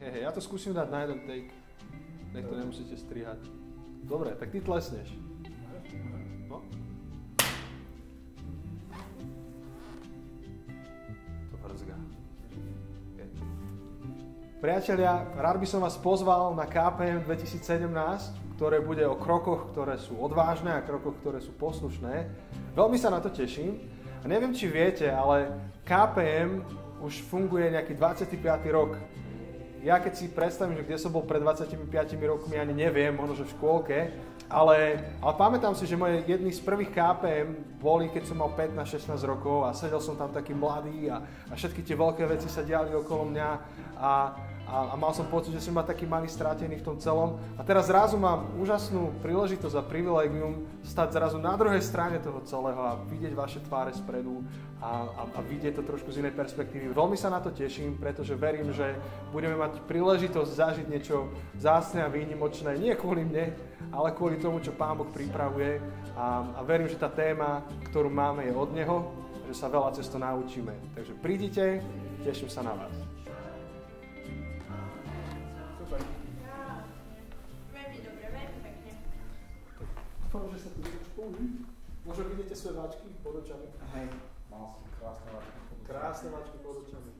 Hej, ja to skúsim dať na jeden take. Nech to nemusíte strihať. Dobre, tak ty tlesneš. No. To vrzga. Priatelia, rád by som vás pozval na KPM 2017, ktoré bude o krokoch, ktoré sú odvážne a krokoch, ktoré sú poslušné. Veľmi sa na to teším. A neviem, či viete, ale KPM už funguje nejaký 25. rok. Ja keď si predstavím, že kde som bol pred 25 rokmi, ani neviem, možno že v škôlke, ale pamätám si, že moje jedny z prvých KPM boli, keď som mal 15-16 rokov a sedel som tam taký mladý a všetky tie veľké veci sa diali okolo mňa a mal som pocit, že som ma taký malý stratený v tom celom. A teraz zrazu mám úžasnú príležitosť a privilegium stať zrazu na druhej strane toho celého a vidieť vaše tváre spredu a vidieť to trošku z inej perspektívy. Veľmi sa na to teším, pretože verím, že budeme mať príležitosť zažiť niečo vzácne a výnimočné, nie kvôli mne, ale kvôli tomu, čo Pán Boh pripravuje. A verím, že tá téma, ktorú máme, je od Neho, že sa veľa cez to naučíme. Takže prídite, teším sa na vás. Dúfam, že sa tu vidíte spolu. Možno vidíte svoje váčky pod očami. Hej, mal som krásne váčky. Krásne váčky pod očami.